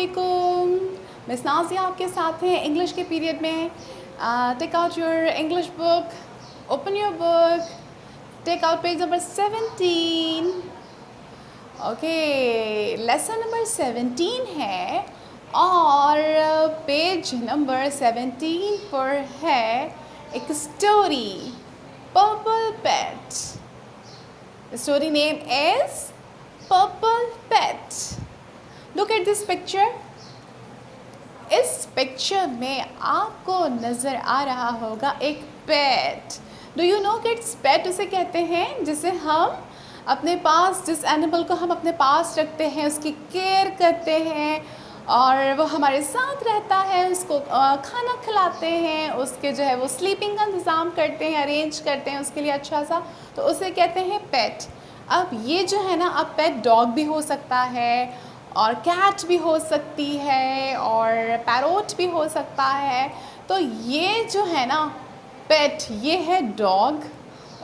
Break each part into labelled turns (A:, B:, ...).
A: अस्सलामुअलैकुम। मिस नाज़िया आपके साथ हैं इंग्लिश के पीरियड में। Take out your English book, open your book, take out page number 17। Okay, lesson number 17 है और पेज नंबर 17 पर है एक story, purple pet. The story name is Purple Pet. Look at this picture. इस picture में आपको नज़र आ रहा होगा एक पेट। डू यू नो किड्स, पेट उसे कहते हैं जिसे हम अपने पास, जिस एनिमल को हम अपने पास रखते हैं, उसकी केयर करते हैं और वो हमारे साथ रहता है, उसको खाना खिलाते हैं, उसके जो है वो स्लीपिंग का इंतज़ाम करते हैं, अरेंज करते हैं उसके लिए अच्छा सा, तो उसे कहते हैं पेट। अब ये जो है ना, अब पेट डॉग भी हो सकता है और कैट भी हो सकती है और पैरोट भी हो सकता है। तो ये जो है ना पेट, ये है डॉग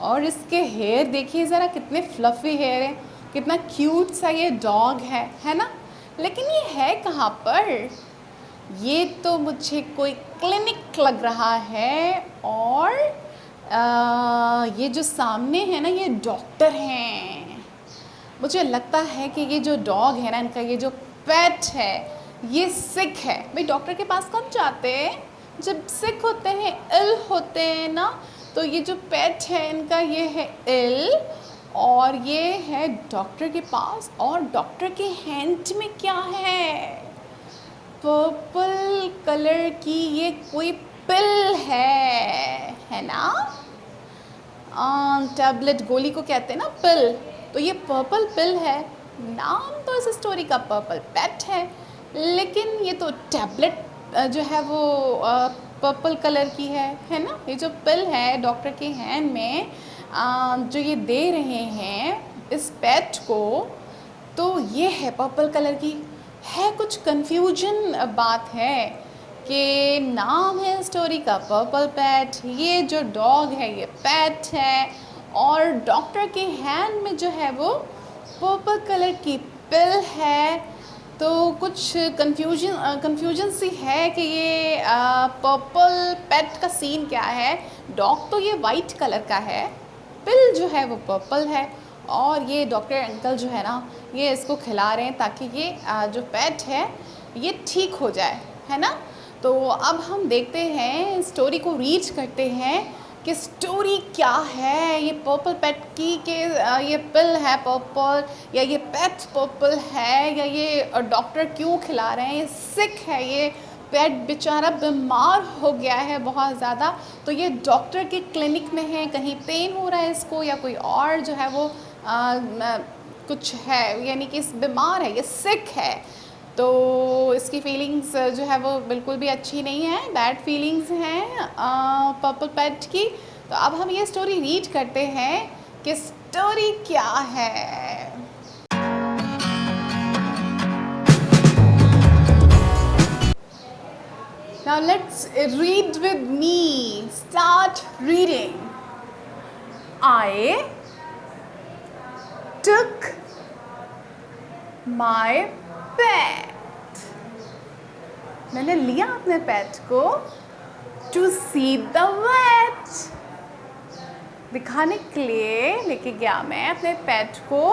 A: और इसके हेयर देखिए ज़रा कितने फ्लफ़ी हेयर हैं, कितना क्यूट सा ये डॉग है ना। लेकिन ये है कहाँ पर? ये तो मुझे कोई क्लिनिक लग रहा है और ये जो सामने है ना, ये डॉक्टर हैं। मुझे लगता है कि ये जो डॉग है ना, इनका ये जो पेट है, ये सिक है। भाई डॉक्टर के पास कब जाते हैं? जब सिक होते हैं, इल होते हैं ना। तो ये जो पेट है इनका, ये है इल और ये है डॉक्टर के पास। और डॉक्टर के हैंड में क्या है? पर्पल कलर की ये कोई पिल है ना। टैबलेट, गोली को कहते हैं ना पिल, तो ये पर्पल पिल है। नाम तो इस स्टोरी का पर्पल पेट है, लेकिन ये तो टैबलेट जो है वो पर्पल कलर की है ना। ये जो पिल है डॉक्टर के हैंड में जो ये दे रहे हैं इस पेट को, तो ये है पर्पल कलर की। है कुछ कंफ्यूजन बात है कि नाम है स्टोरी का पर्पल पेट, ये जो डॉग है ये पेट है और डॉक्टर के हैंड में जो है वो पर्पल कलर की पिल है। तो कुछ कंफ्यूजन सी है कि ये पर्पल पेट का सीन क्या है। डॉग तो ये वाइट कलर का है, पिल जो है वो पर्पल है और ये डॉक्टर अंकल जो है ना, ये इसको खिला रहे हैं ताकि ये जो पेट है ये ठीक हो जाए, है ना। तो अब हम देखते हैं, स्टोरी को रीड करते हैं कि स्टोरी क्या है ये पर्पल पेट की, कि ये पिल है पर्पल या ये पेट पर्पल है या ये डॉक्टर क्यों खिला रहे हैं, ये सिक है, ये पेट बेचारा बीमार हो गया है बहुत ज़्यादा। तो ये डॉक्टर के क्लिनिक में है, कहीं पेन हो रहा है इसको या कोई और जो है वो कुछ है, यानी कि बीमार है, ये सिक है। तो इसकी फीलिंग्स जो है वो बिल्कुल भी अच्छी नहीं है, बैड फीलिंग्स हैं पर्पल पेट की। तो अब हम ये स्टोरी रीड करते हैं कि स्टोरी क्या है। Now let's read with me. Start reading. I took my pet. मैंने लिया अपने पेट को to see the vet. दिखाने के लिए लेके गया मैं अपने पेट को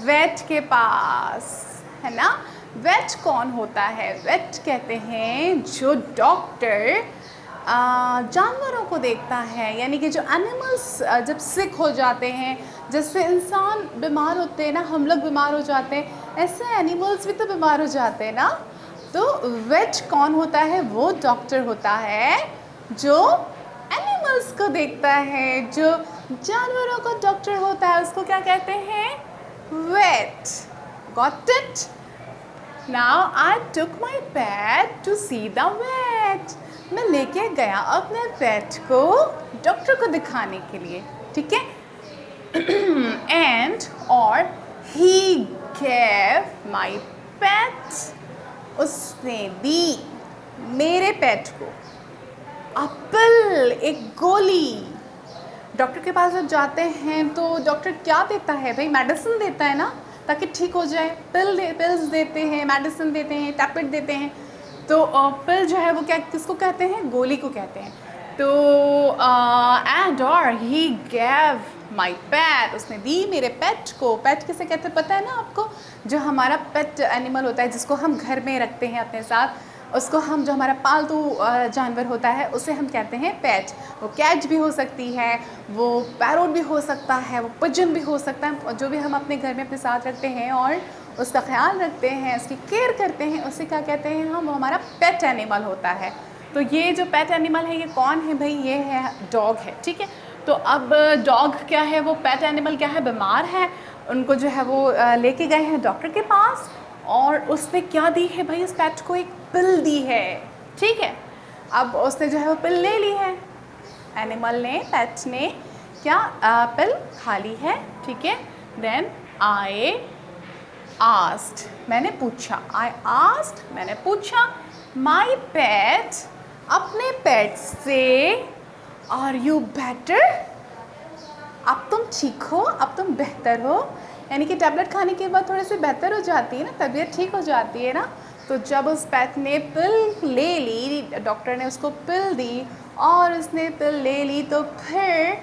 A: वेट के पास, है ना। वेट कौन होता है? वेट कहते हैं जो डॉक्टर जानवरों को देखता है, यानी कि जो एनिमल्स जब सिक हो जाते हैं, जैसे इंसान बीमार होते हैं ना, हम लोग बीमार हो जाते हैं, ऐसे एनिमल्स भी तो बीमार हो जाते हैं ना। तो वेट कौन होता है? वो डॉक्टर होता है जो एनिमल्स को देखता है, जो जानवरों का डॉक्टर होता है, उसको क्या कहते हैं? Wait. Got it? Now I took my pet to see the vet. मैं लेके गया अपने पेट को डॉक्टर को दिखाने के लिए, ठीक है। And और he gave my pet, उसने दी मेरे पेट को एप्पल, एक गोली। डॉक्टर के पास जब जाते हैं तो डॉक्टर क्या देता है भाई? मेडिसिन देता है ना। ताकि ठीक हो जाए। पिल्स देते हैं, मेडिसिन देते हैं, टैबलेट देते हैं। तो पिल जो है वो क्या किसको कहते हैं? गोली को कहते हैं। तो एंड और ही गैव माई पेट, उसने दी मेरे पेट को। पेट किसे कहते हैं पता है ना आपको? जो हमारा पेट एनिमल होता है, जिसको हम घर में रखते हैं अपने साथ, उसको हम, जो हमारा पालतू जानवर होता है, उसे हम कहते हैं पेट। वो कैट भी हो सकती है, वो पैरोट भी हो सकता है, वो पिजन भी हो सकता है। जो भी हम अपने घर में अपने साथ रखते हैं और उसका ख्याल रखते हैं, उसकी केयर करते हैं, उसे क्या कहते हैं हम? वो हमारा पेट एनिमल होता है। तो ये जो पेट एनिमल है, ये कौन है भाई? ये है डॉग है, ठीक है। तो अब डॉग क्या है? वो पेट एनिमल क्या है? बीमार है। उनको जो है वो लेके गए हैं डॉक्टर के पास, और उसने क्या दी है भाई? इस पेट को एक पिल दी है, ठीक है। अब उसने जो है वो पिल ले ली है, एनिमल ने, पेट ने क्या पिल खा ली है, ठीक है। देन आई आस्क्ड, मैंने पूछा, आई आस्क्ड, मैंने पूछा, माई पेट, अपने पेट से, आर यू बेटर, अब तुम ठीक हो, अब तुम बेहतर हो। यानी कि टैबलेट खाने के बाद थोड़ी सी बेहतर हो जाती है ना, तबीयत ठीक हो जाती है ना। तो जब उस पेट ने पिल ले ली, डॉक्टर ने उसको पिल दी और उसने पिल ले ली, तो फिर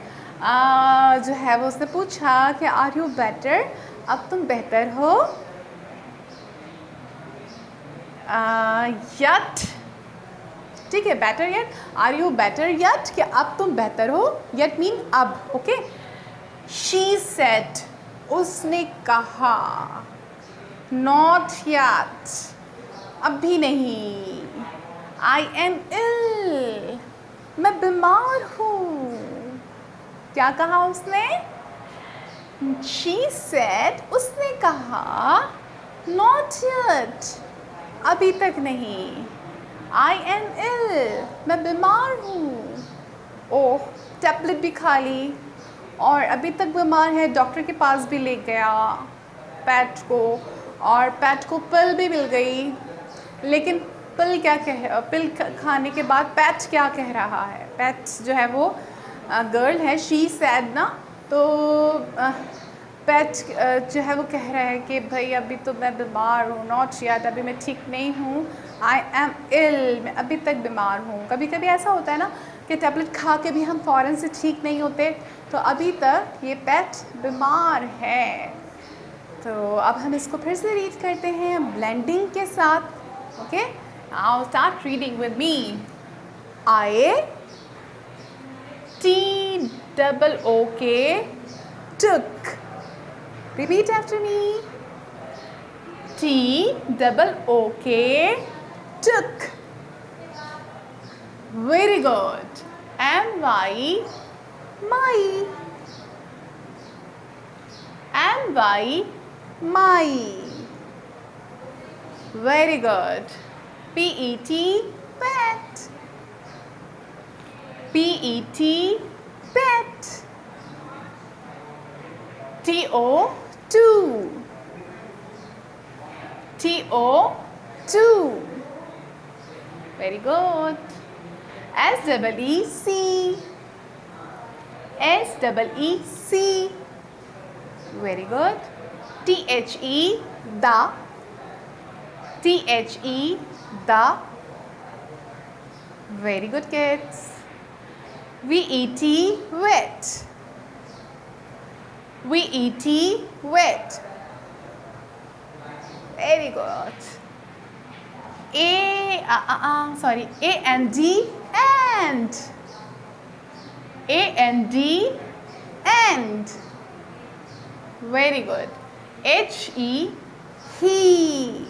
A: जो है वो उसने पूछा कि आर यू बेटर, अब तुम बेहतर हो? यट, ठीक है, better yet, are you better yet, कि अब तुम बेहतर हो। येट मीन अब, ओके। शी सेड, उसने कहा, नॉट येट, अभी नहीं। आई एम इल, मैं बीमार हूँ। क्या कहा उसने? शी सेड, उसने कहा, नॉट येट, अभी तक नहीं। आई एम इल, मैं बीमार हूँ। ओह, टैबलेट भी खा ली और अभी तक बीमार है। डॉक्टर के पास भी ले गया पेट को, और पेट को पिल भी मिल गई। लेकिन पिल क्या पिल खाने के बाद पेट क्या कह रहा है? पेट जो है वो गर्ल है, शी सैड ना, तो पेट जो है वो कह रहा है कि भाई अभी तो मैं बीमार हूँ, नॉट येट, अभी मैं ठीक नहीं हूँ। आई एम इल, मैं अभी तक बीमार हूँ। कभी कभी ऐसा होता है ना कि टैबलेट खा के भी हम फ़ौरन से ठीक नहीं होते, तो अभी तक ये पेट बीमार है। तो अब हम इसको फिर से रीड करते हैं ब्लेंडिंग के साथ, okay. Now start reading with me. I T double O K, took. Repeat after me. T double O K, took. Very good. M Y, my. M Y, my. Very good. P E T, pet. P E T, pet. T O, two. T O, two. Very good. S double E C. S double E C. Very good. T H E, the. T H E, the. Very good, kids. V E T, wet. VET, wet. Very good. Sorry, AND, and. AND, and. Very good. HE, he.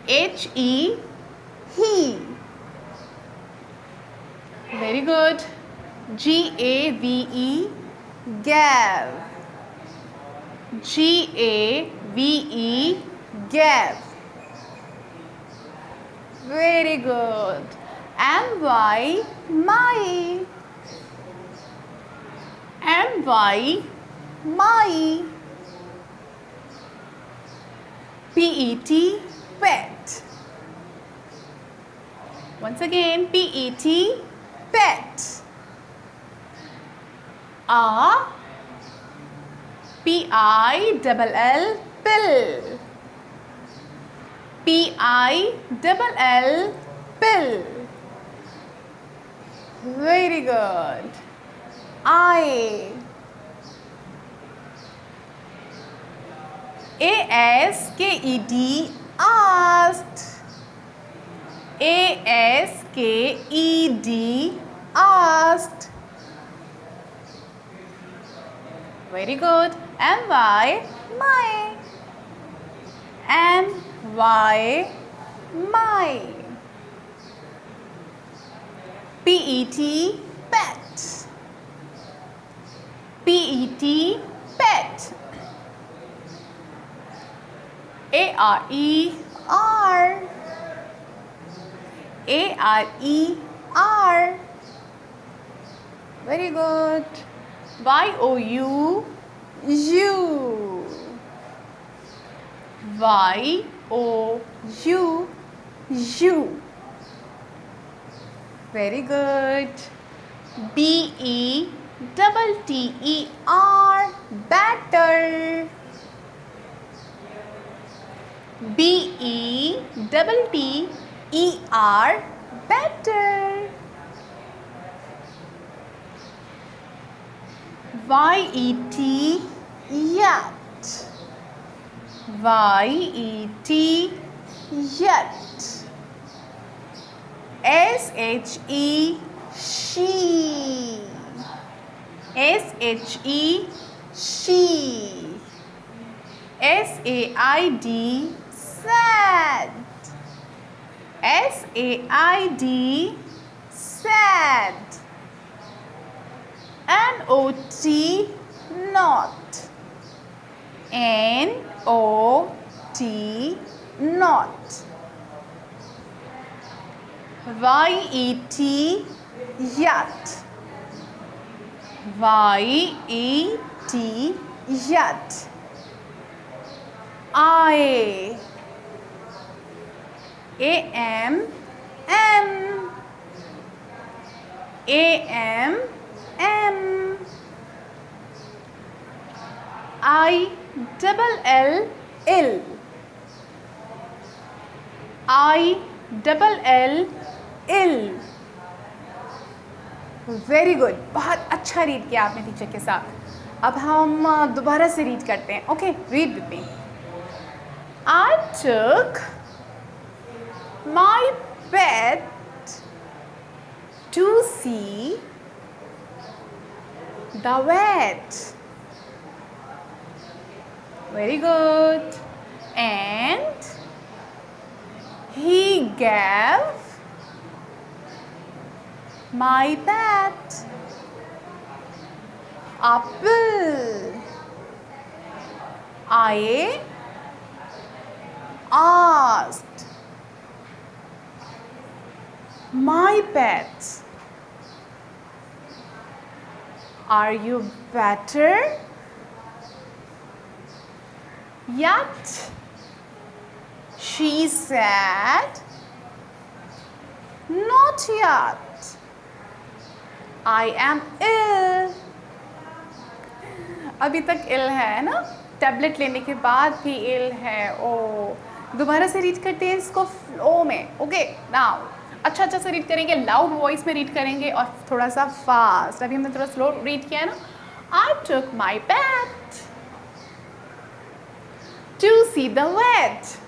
A: HE, he. Very good. GAVE, gave. GAVE, gave. Very good. MY, my. MY, my. PET, pet. Once again, PET, pet. P-I-double-L, pill. P-I-double-L, pill. Very good. I. A-S-K-E-D, asked. A-S-K-E-D, asked. Very good. M-Y, my. M-Y, my. P-E-T, pet. P-E-T, pet. A-R-E-R. A-R-E-R. Very good. Y-O-U, you. Y-O-U, you. Very good. B-E-T-T-E-R, batter. B-E-T-T-E-R, better. Y-E-T, yacht. Y-E-T, yacht. S-H-E, she. S-H-E, she. S-A-I-D, sad. S-A-I-D, sad. N-O-T, not. N-O-T, not. Y-E-T, yacht. Y-E-T, yacht. I. A-M-M. A-M-M. I-double-L-L. I-double-L-L. Very good. बहुत अच्छा read किया आपने teacher के साथ. अब हम दोबारा से रीड करते हैं. Okay, read with me. I took my pet to see the vet. Very good. And he gave my pet apple. I asked my pet, are you better? Yet she said, not yet, I am ill. अभी तक इल है ना, tablet लेने के बाद भी इल है. ओ, दोबारा से रीड करते हैं इसको फ्लो में. ओके, नाउ अच्छा से रीड करेंगे, लाउड वॉइस में रीड करेंगे और थोड़ा सा फास्ट. अभी हमने थोड़ा स्लो रीड किया है ना. I took my pet to see the vet.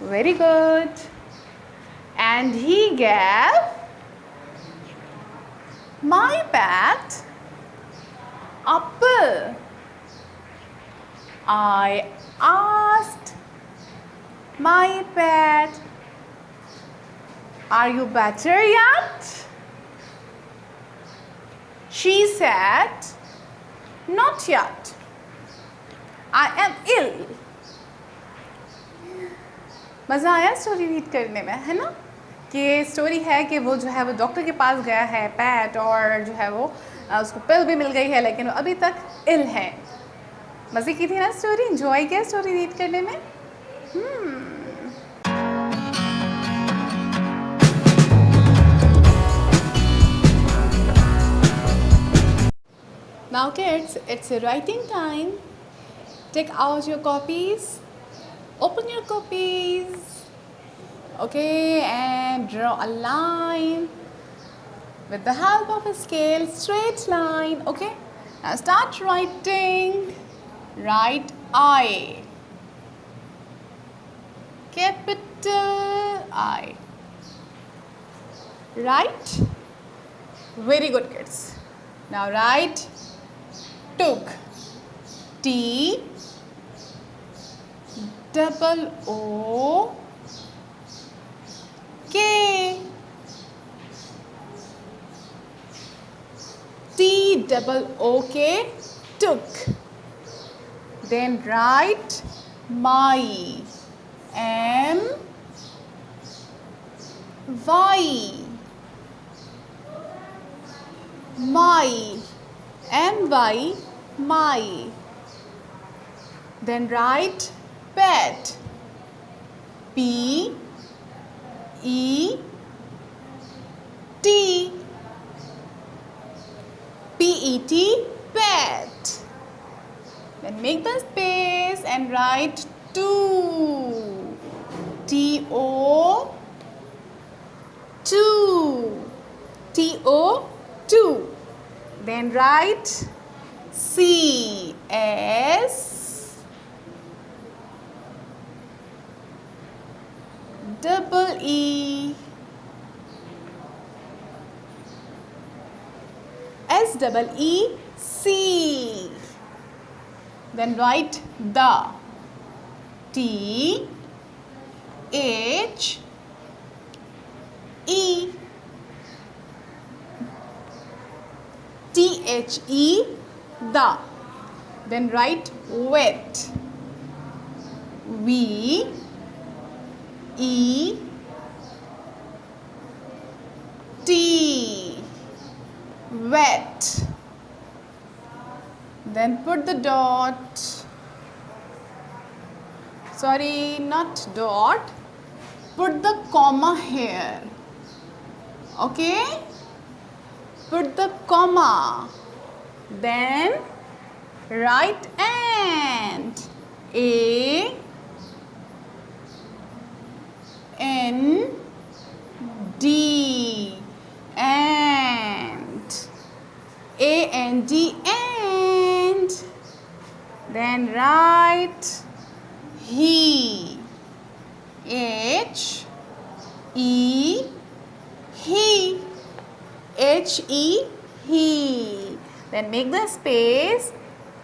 A: Very good. And he gave my pet apple. I asked my pet, are you better yet? She said, not yet, I am ill. मज़ा आया story read करने में, है ना? कि story है कि वो जो है वो डॉक्टर के पास गया है पैट, और जो है वो उसको पिल भी मिल गई है, लेकिन वो अभी तक इल है. मज़े की थी ना स्टोरी? एंजॉय किया स्टोरी रीड करने में? Now Now kids, it's a writing time. Take out your copies. Open your copies. Okay, and draw a line with the help of a scale, straight line. Okay, now start writing. Write I. Capital I. Right? Very good kids. Now write took. T double O K. T double O K, took. Then write my. M Y. My. M Y, my. Then write pet. P E T. P-E-T, pet. Then make the space and write two. T-O, two. T-O, two. Then write C, S, double E, S double E, C. Then write the. T H E. T H E, the. Then write wet. V E T. Wet. Then put the dot. Sorry, not dot. Put the comma here. Okay? Put the comma. Then write and. A N D. And. A-N-D, and. Then write he. H E he. H E he. Then make the space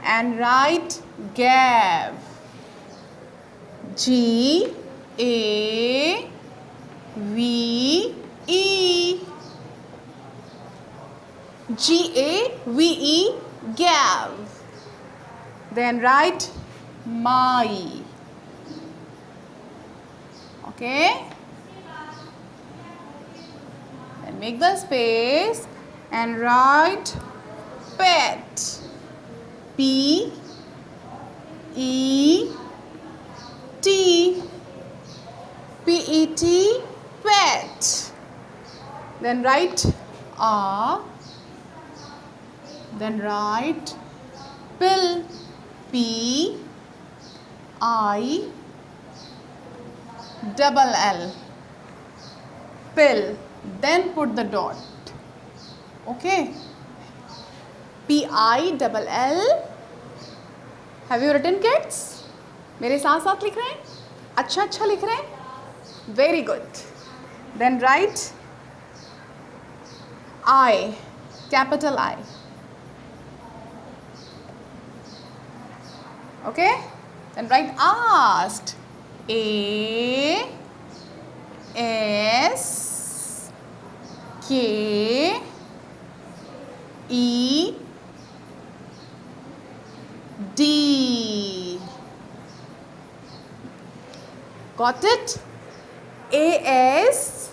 A: and write Gav. G A V E. G A V E, Gav. Then write my. Okay? Then make the space and write pet. P E T. P E T, pet. Then write A. Then write pill. P I double L. Pill. Then put the dot. Okay. P I double L. Have you written kids? मेरे साथ साथ लिख रहे हैं? अच्छा अच्छा लिख रहे हैं? Very good. Then write I, capital I. Okay? Then write asked. A S K E D. Got it? A S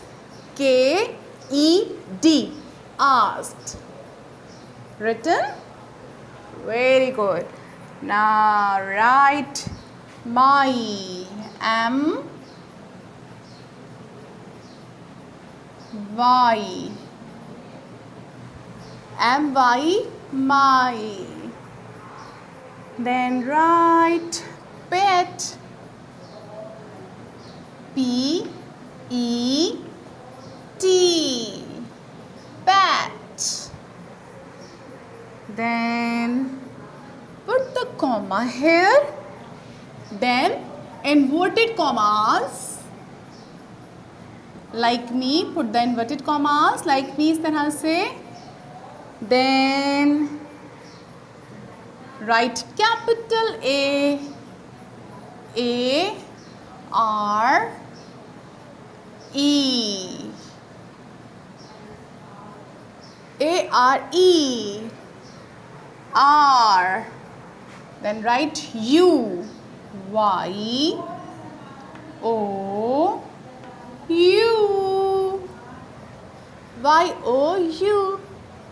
A: K E D. Asked. Written? Very good. Now write my. M Y. M Y, my. Then write pet. P E T. Pet. Then put the comma here. Then inverted commas. Like me, put the inverted commas. Like me इस तरह से. Then write capital A R E R. Then write U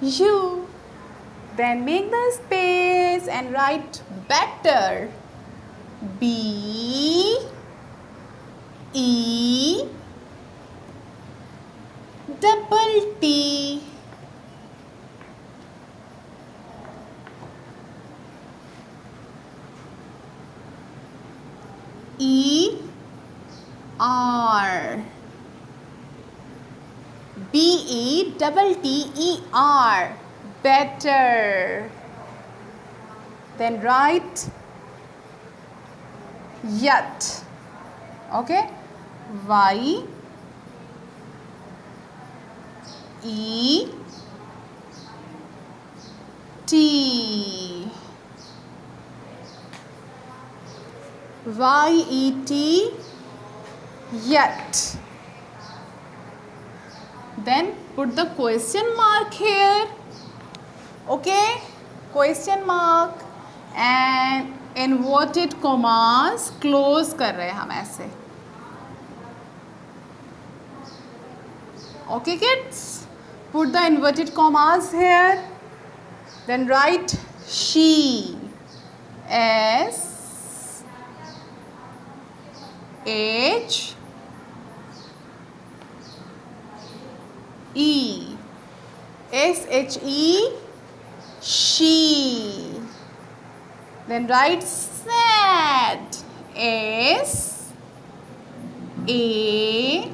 A: U. Then make the space and write better. B E double T. E R. B E double T E R. Better. Then write yet. Okay. Y E T. YET. Yet. Then put the question mark here. Okay, question mark and inverted commas close कर रहे हैं हम ऐसे. Okay kids, put the inverted commas here. Then write she. S H E. SHE. She. Then write sad. S A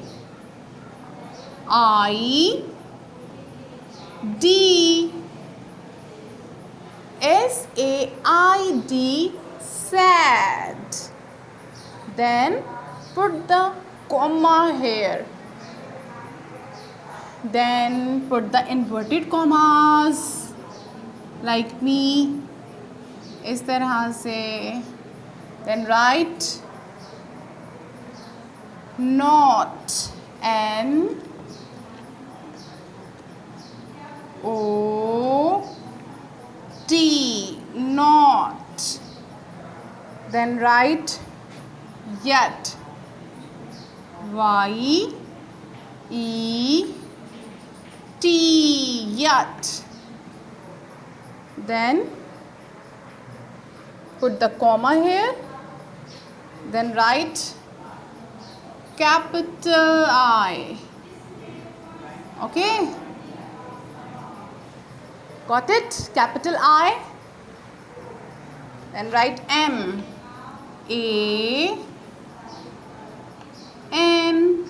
A: I D. SAID. Sad. Then put the comma here. Then put the inverted commas like me इस तरह से. Then write not. N O T. Not. Then write yet. Y E T. Yet. Then put the comma here. Then write capital I. Okay. Got it? Capital I. Then write M. A N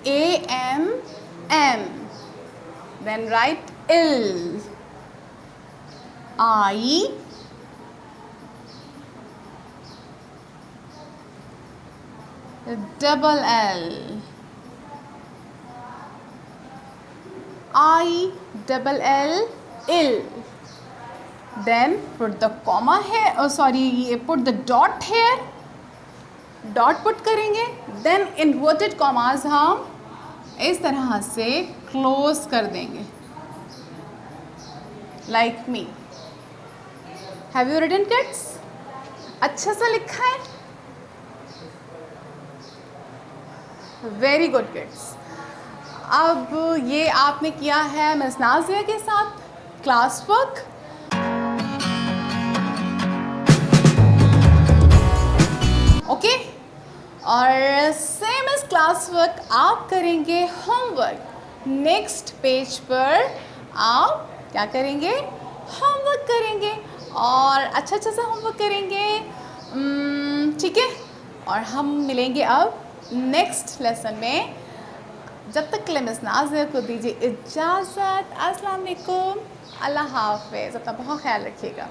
A: A M M. Then write L. I double L. I double L. Ill. Then put the comma here. Oh sorry, put the dot here. Dot put करेंगे. Then inverted commas हम इस तरह से close कर देंगे. Like me. Have you written kids? अच्छा सा लिखा है. Very good kids. अब ये आपने किया है मिस नाज़िया के साथ क्लास वर्क. ओके. और सेम इस क्लास वर्क आप करेंगे होमवर्क. नेक्स्ट पेज पर आप क्या करेंगे? होमवर्क करेंगे और अच्छा अच्छा सा होमवर्क करेंगे, ठीक है। और हम मिलेंगे अब नेक्स्ट लेसन में। जब तक के लिए मिस नाज़िया को दीजिए इजाज़त। अस्सलाम वालेकुम, अल्लाह हाफ़िज़, अपना बहुत ख्याल रखिएगा।